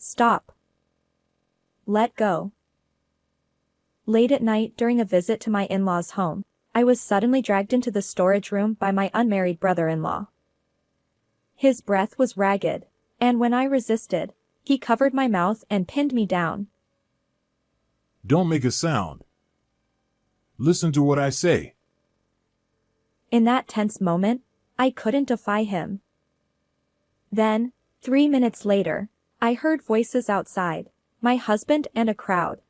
Stop. Let go. Late at night during a visit to my in-laws' home, I was suddenly dragged into the storage room by my unmarried brother-in-law. His breath was ragged, and when I resisted, he covered my mouth and pinned me down. Don't make a sound. Listen to what I say. In that tense moment, I couldn't defy him. Then, 3 minutes later, I heard voices outside, my husband and a crowd.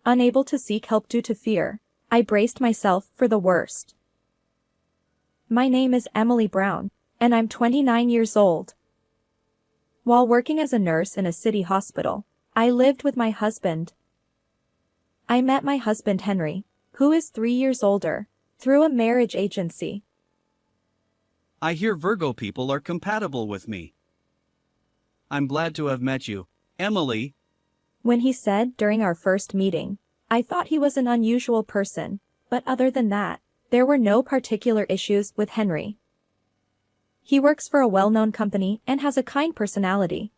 Unable to seek help due to fear, I braced myself for the worst. My name is Emily Brown, and I'm 29 years old. While working as a nurse in a city hospital, I lived with my husband. I met my husband Henry, who is 3 years older, through a marriage agency. I hear Virgo people are compatible with me. I'm glad to have met you, Emily. When he said during our first meeting, I thought he was an unusual person, but other than that, there were no particular issues with Henry. He works for a well-known company and has a kind personality.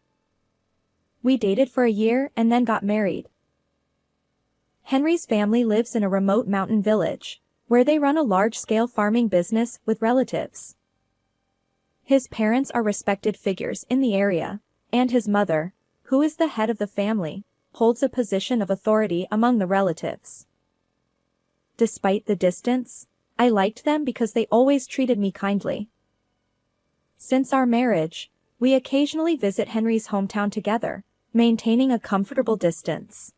We dated for a year and then got married. Henry's family lives in a remote mountain village, where they run a large-scale farming business with relatives. His parents are respected figures in the area, and his mother, who is the head of the family, holds a position of authority among the relatives. Despite the distance, I liked them because they always treated me kindly. Since our marriage, we occasionally visit Henry's hometown together, maintaining a comfortable distance.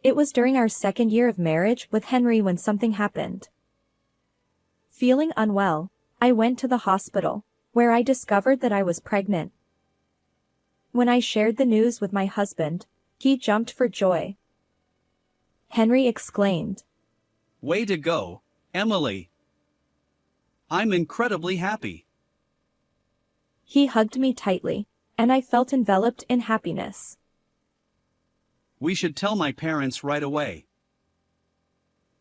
It was during our second year of marriage with Henry when something happened. Feeling unwell, I went to the hospital, where I discovered that I was pregnant. When I shared the news with my husband, he jumped for joy. Henry exclaimed, Way to go, Emily. I'm incredibly happy. He hugged me tightly, and I felt enveloped in happiness. We should tell my parents right away.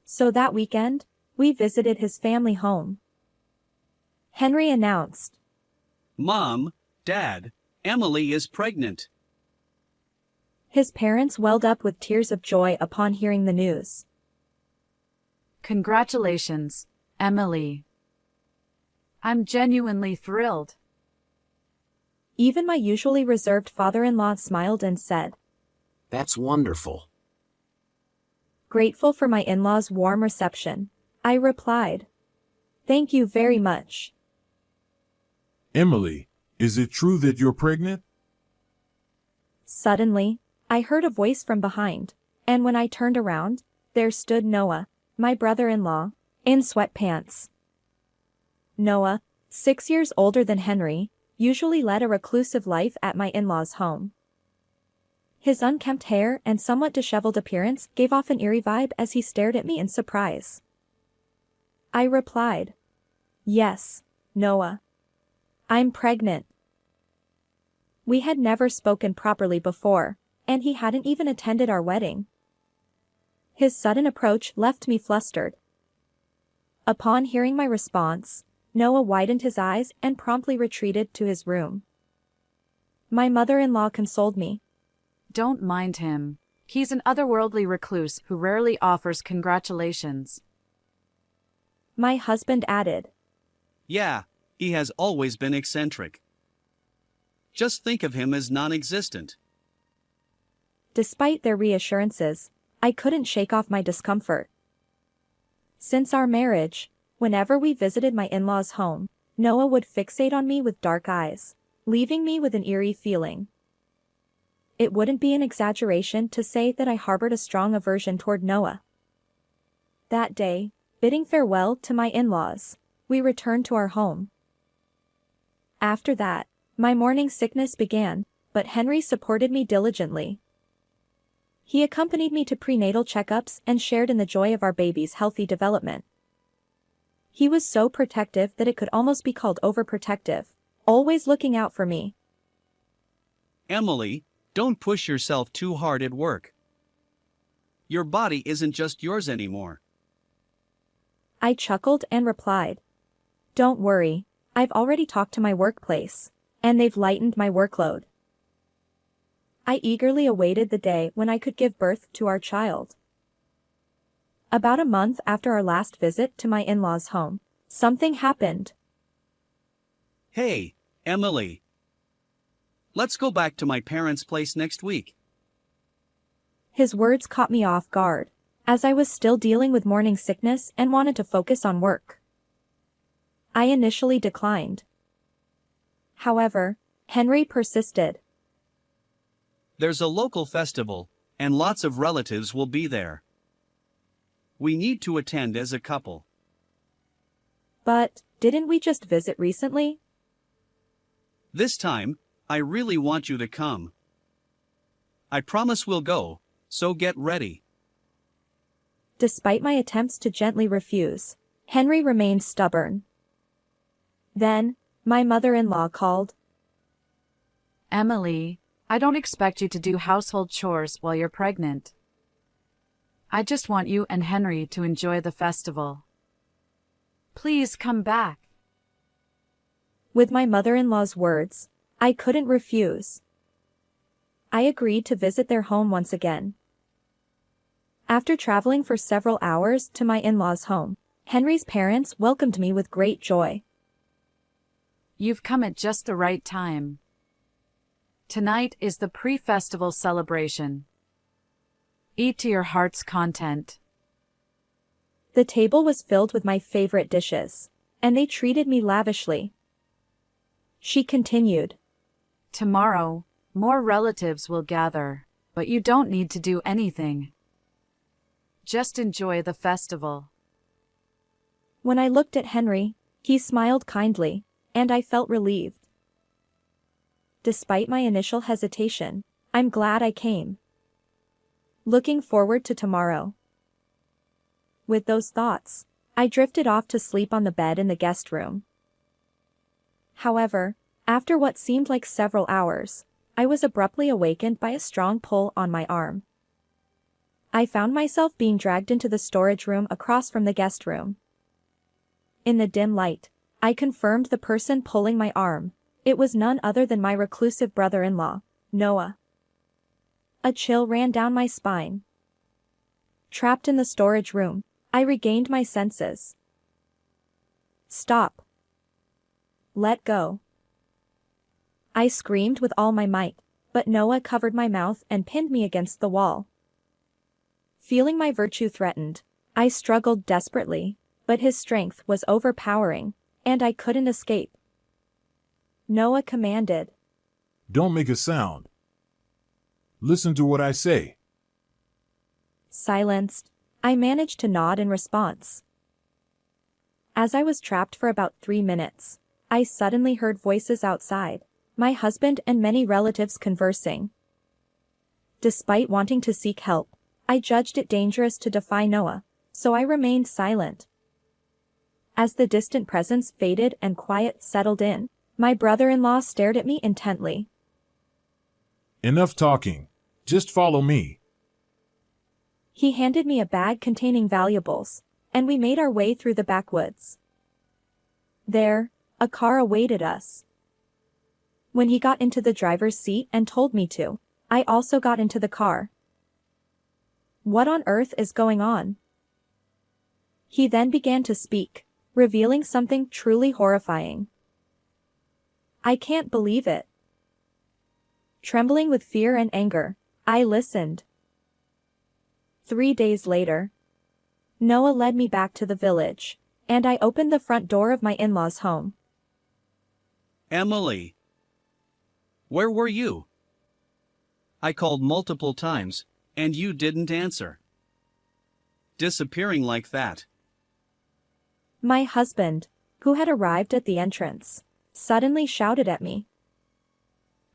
So that weekend, we visited his family home. Henry announced, Mom, Dad, Emily is pregnant. His parents welled up with tears of joy upon hearing the news. Congratulations, Emily. I'm genuinely thrilled. Even my usually reserved father-in-law smiled and said, That's wonderful. Grateful for my in-laws' warm reception, I replied, Thank you very much. Emily, is it true that you're pregnant? Suddenly, I heard a voice from behind, and when I turned around, there stood Noah, my brother-in-law, in sweatpants. Noah, 6 years older than Henry, usually led a reclusive life at my in-laws' home. His unkempt hair and somewhat disheveled appearance gave off an eerie vibe as he stared at me in surprise. I replied, Yes, Noah. I'm pregnant. We had never spoken properly before, and he hadn't even attended our wedding. His sudden approach left me flustered. Upon hearing my response, Noah widened his eyes and promptly retreated to his room. My mother-in-law consoled me. Don't mind him. He's an otherworldly recluse who rarely offers congratulations. My husband added, Yeah, he has always been eccentric. Just think of him as non-existent. Despite their reassurances, I couldn't shake off my discomfort. Since our marriage, whenever we visited my in-laws' home, Noah would fixate on me with dark eyes, leaving me with an eerie feeling. It wouldn't be an exaggeration to say that I harbored a strong aversion toward Noah. That day, bidding farewell to my in-laws, we returned to our home. After that, my morning sickness began, but Henry supported me diligently. He accompanied me to prenatal checkups and shared in the joy of our baby's healthy development. He was so protective that it could almost be called overprotective, always looking out for me. Emily, don't push yourself too hard at work. Your body isn't just yours anymore. I chuckled and replied, Don't worry, I've already talked to my workplace, and they've lightened my workload. I eagerly awaited the day when I could give birth to our child. About a month after our last visit to my in-laws' home, something happened. Hey, Emily. Let's go back to my parents' place next week. His words caught me off guard, as I was still dealing with morning sickness and wanted to focus on work. I initially declined. However, Henry persisted. There's a local festival, and lots of relatives will be there. We need to attend as a couple. But, didn't we just visit recently? This time, I really want you to come. I promise we'll go, so get ready. Despite my attempts to gently refuse, Henry remained stubborn. Then, my mother-in-law called. Emily, I don't expect you to do household chores while you're pregnant. I just want you and Henry to enjoy the festival. Please come back. With my mother-in-law's words, I couldn't refuse. I agreed to visit their home once again. After traveling for several hours to my in-laws' home, Henry's parents welcomed me with great joy. You've come at just the right time. Tonight is the pre-festival celebration. Eat to your heart's content. The table was filled with my favorite dishes, and they treated me lavishly. She continued. Tomorrow, more relatives will gather, but you don't need to do anything. Just enjoy the festival. When I looked at Henry, he smiled kindly, and I felt relieved. Despite my initial hesitation, I'm glad I came. Looking forward to tomorrow. With those thoughts, I drifted off to sleep on the bed in the guest room. However, after what seemed like several hours, I was abruptly awakened by a strong pull on my arm. I found myself being dragged into the storage room across from the guest room. In the dim light, I confirmed the person pulling my arm. It was none other than my reclusive brother-in-law, Noah. A chill ran down my spine. Trapped in the storage room, I regained my senses. Stop. Let go. I screamed with all my might, but Noah covered my mouth and pinned me against the wall. Feeling my virtue threatened, I struggled desperately, but his strength was overpowering, and I couldn't escape. Noah commanded. Don't make a sound. Listen to what I say. Silenced, I managed to nod in response. As I was trapped for about 3 minutes, I suddenly heard voices outside, my husband and many relatives conversing. Despite wanting to seek help, I judged it dangerous to defy Noah, so I remained silent. As the distant presence faded and quiet settled in, my brother-in-law stared at me intently. Enough talking. Just follow me. He handed me a bag containing valuables, and we made our way through the backwoods. There, a car awaited us. When he got into the driver's seat and told me to, I also got into the car. What on earth is going on? He then began to speak, revealing something truly horrifying. I can't believe it. Trembling with fear and anger, I listened. 3 days later, Noah led me back to the village, and I opened the front door of my in-laws' home. Emily. Where were you? I called multiple times, and you didn't answer. Disappearing like that. My husband, who had arrived at the entrance, suddenly shouted at me.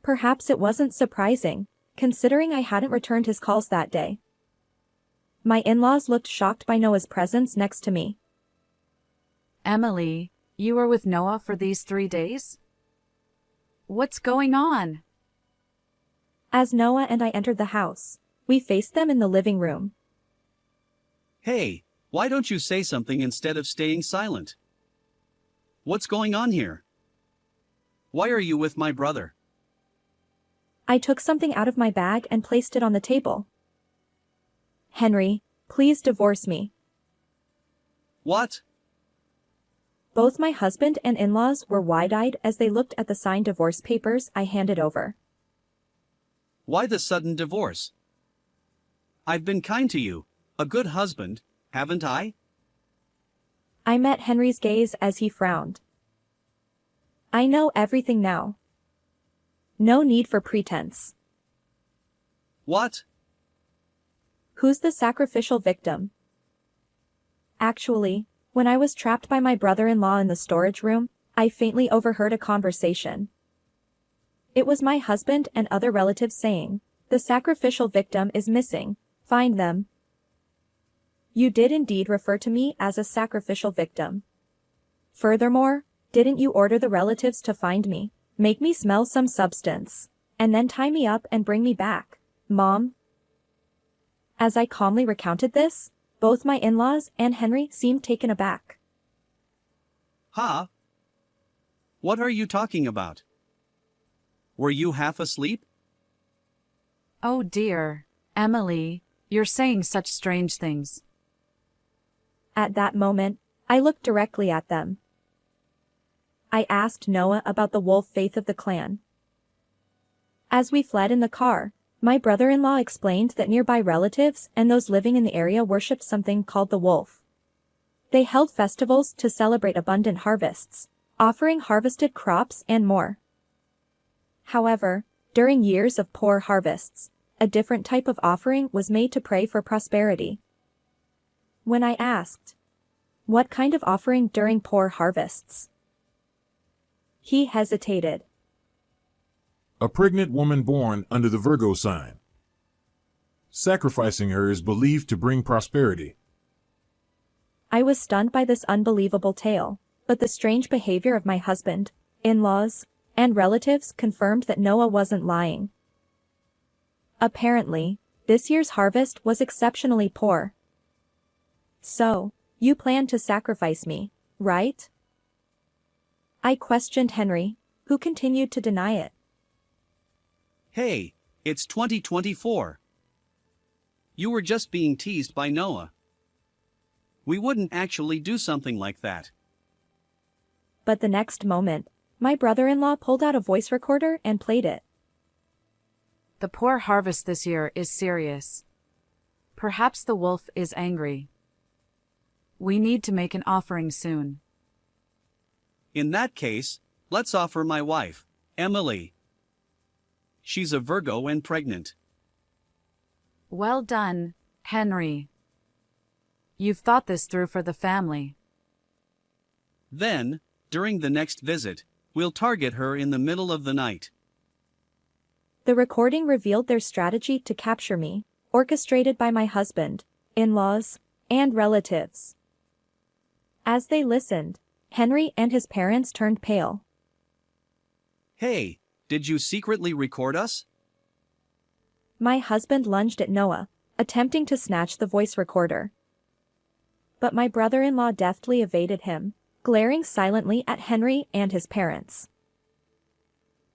Perhaps it wasn't surprising, considering I hadn't returned his calls that day. My in-laws looked shocked by Noah's presence next to me. Emily, you were with Noah for these 3 days? What's going on? As Noah and I entered the house, we faced them in the living room. Hey, why don't you say something instead of staying silent? What's going on here? Why are you with my brother? I took something out of my bag and placed it on the table. Henry, please divorce me. What? Both my husband and in-laws were wide-eyed as they looked at the signed divorce papers I handed over. Why the sudden divorce? I've been kind to you, a good husband, haven't I? I met Henry's gaze as he frowned. I know everything now. No need for pretense. What? Who's the sacrificial victim? Actually, when I was trapped by my brother-in-law in the storage room, I faintly overheard a conversation. It was my husband and other relatives saying, "The sacrificial victim is missing, find them." You did indeed refer to me as a sacrificial victim. Furthermore, didn't you order the relatives to find me, make me smell some substance, and then tie me up and bring me back, Mom? As I calmly recounted this, both my in-laws and Henry seemed taken aback. Huh? What are you talking about? Were you half asleep? Oh dear, Emily, you're saying such strange things. At that moment, I looked directly at them. I asked Noah about the wolf faith of the clan. As we fled in the car, my brother-in-law explained that nearby relatives and those living in the area worshipped something called the wolf. They held festivals to celebrate abundant harvests, offering harvested crops and more. However, during years of poor harvests, a different type of offering was made to pray for prosperity. When I asked, "What kind of offering during poor harvests?" he hesitated. A pregnant woman born under the Virgo sign. Sacrificing her is believed to bring prosperity. I was stunned by this unbelievable tale, but the strange behavior of my husband, in-laws, and relatives confirmed that Noah wasn't lying. Apparently, this year's harvest was exceptionally poor. So, you plan to sacrifice me, right? I questioned Henry, who continued to deny it. Hey, it's 2024. You were just being teased by Noah. We wouldn't actually do something like that. But the next moment, my brother-in-law pulled out a voice recorder and played it. The poor harvest this year is serious. Perhaps the wolf is angry. We need to make an offering soon. In that case, let's offer my wife, Emily. She's a Virgo and pregnant. Well done, Henry. You've thought this through for the family. Then, during the next visit, we'll target her in the middle of the night. The recording revealed their strategy to capture me, orchestrated by my husband, in-laws, and relatives. As they listened, Henry and his parents turned pale. Hey, did you secretly record us? My husband lunged at Noah, attempting to snatch the voice recorder. But my brother-in-law deftly evaded him, glaring silently at Henry and his parents.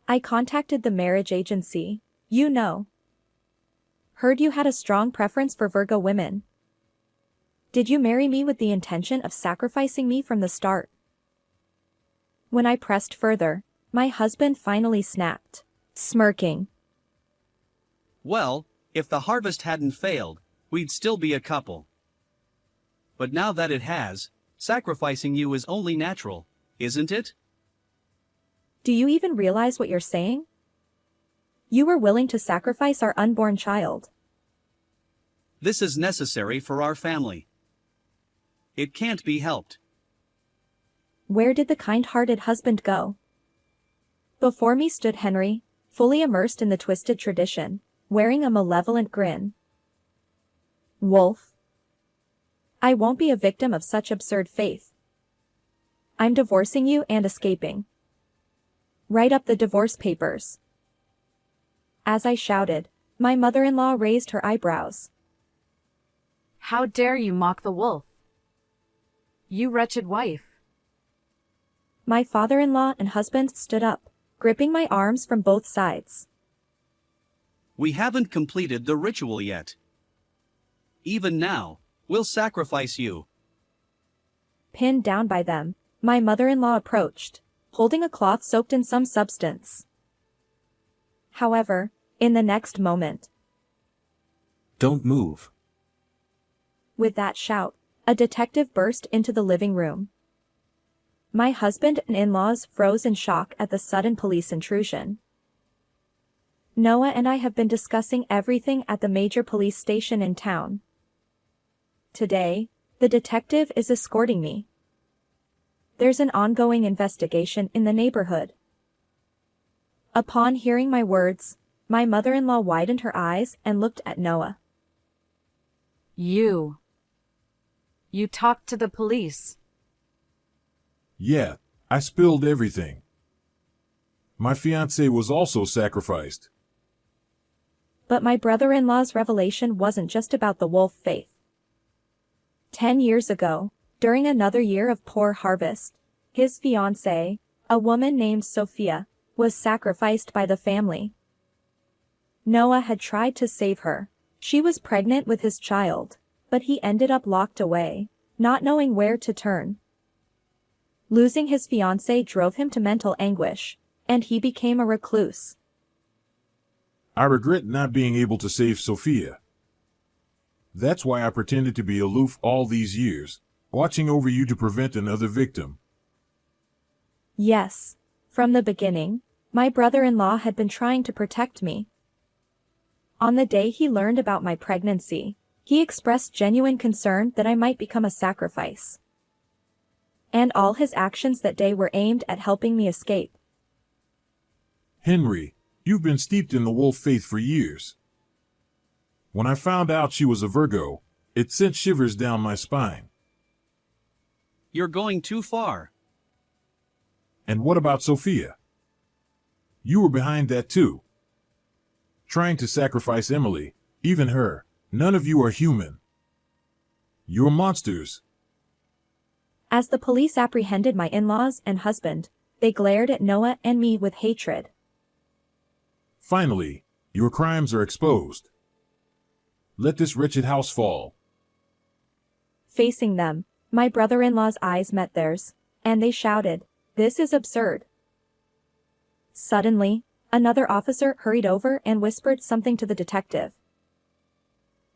I contacted the marriage agency, you know. Heard you had a strong preference for Virgo women. Did you marry me with the intention of sacrificing me from the start? When I pressed further, my husband finally snapped, smirking. Well, if the harvest hadn't failed, we'd still be a couple. But now that it has, sacrificing you is only natural, isn't it? Do you even realize what you're saying? You were willing to sacrifice our unborn child. This is necessary for our family. It can't be helped. Where did the kind-hearted husband go? Before me stood Henry, fully immersed in the twisted tradition, wearing a malevolent grin. Wolf. I won't be a victim of such absurd faith. I'm divorcing you and escaping. Write up the divorce papers. As I shouted, my mother-in-law raised her eyebrows. How dare you mock the wolf? You wretched wife. My father-in-law and husband stood up, gripping my arms from both sides. We haven't completed the ritual yet. Even now, we'll sacrifice you. Pinned down by them, my mother-in-law approached, holding a cloth soaked in some substance. However, in the next moment, Don't move. with that shout, a detective burst into the living room. My husband and in-laws froze in shock at the sudden police intrusion. Noah and I have been discussing everything at the major police station in town. Today, the detective is escorting me. There's an ongoing investigation in the neighborhood. Upon hearing my words, my mother-in-law widened her eyes and looked at Noah. You talked to the police. Yeah, I spilled everything. My fiancé was also sacrificed. But my brother-in-law's revelation wasn't just about the wolf faith. 10 years ago, during another year of poor harvest, his fiancée, a woman named Sophia, was sacrificed by the family. Noah had tried to save her. She was pregnant with his child, but he ended up locked away, not knowing where to turn. Losing his fiancée drove him to mental anguish, and he became a recluse. I regret not being able to save Sophia. That's why I pretended to be aloof all these years, watching over you to prevent another victim. Yes, from the beginning, my brother-in-law had been trying to protect me. On the day he learned about my pregnancy, he expressed genuine concern that I might become a sacrifice. And all his actions that day were aimed at helping me escape. Henry, you've been steeped in the wolf faith for years. When I found out she was a Virgo, it sent shivers down my spine. You're going too far. And what about Sophia? You were behind that too. Trying to sacrifice Emily, even her. None of you are human. You're monsters. As the police apprehended my in-laws and husband, they glared at Noah and me with hatred. Finally, your crimes are exposed. Let this wretched house fall. Facing them, my brother-in-law's eyes met theirs, and they shouted, "This is absurd." Suddenly, another officer hurried over and whispered something to the detective.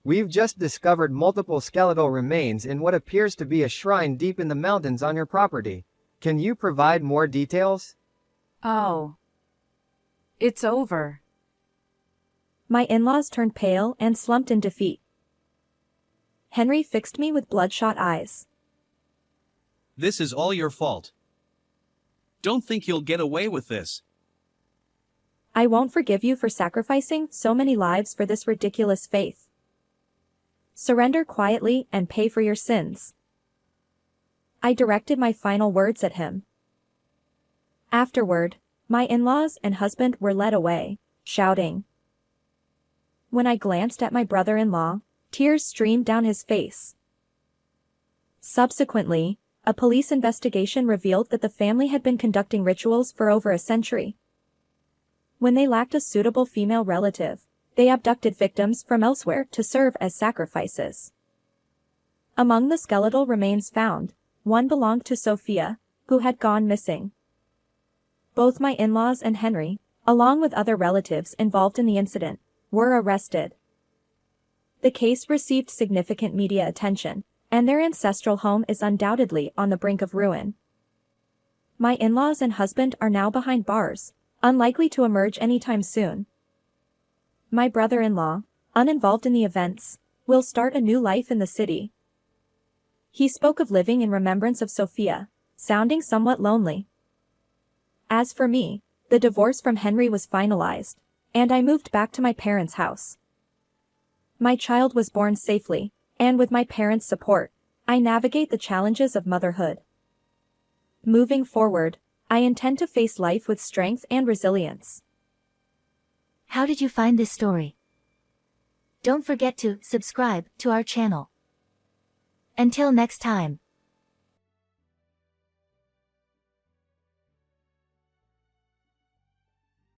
We've just discovered multiple skeletal remains in what appears to be a shrine deep in the mountains on your property. Can you provide more details? Oh. It's over. My in-laws turned pale and slumped in defeat. Henry fixed me with bloodshot eyes. This is all your fault. Don't think you'll get away with this. I won't forgive you for sacrificing so many lives for this ridiculous faith. Surrender quietly and pay for your sins. I directed my final words at him. Afterward, my in-laws and husband were led away, shouting. When I glanced at my brother-in-law, tears streamed down his face. Subsequently, a police investigation revealed that the family had been conducting rituals for over a century. When they lacked a suitable female relative, they abducted victims from elsewhere to serve as sacrifices. Among the skeletal remains found, one belonged to Sophia, who had gone missing. Both my in-laws and Henry, along with other relatives involved in the incident, were arrested. The case received significant media attention, and their ancestral home is undoubtedly on the brink of ruin. My in-laws and husband are now behind bars, unlikely to emerge anytime soon. My brother-in-law, uninvolved in the events, will start a new life in the city. He spoke of living in remembrance of Sophia, sounding somewhat lonely. As for me, the divorce from Henry was finalized, and I moved back to my parents' house. My child was born safely, and with my parents' support, I navigate the challenges of motherhood. Moving forward, I intend to face life with strength and resilience. How did you find this story? Don't forget to subscribe to our channel. Until next time.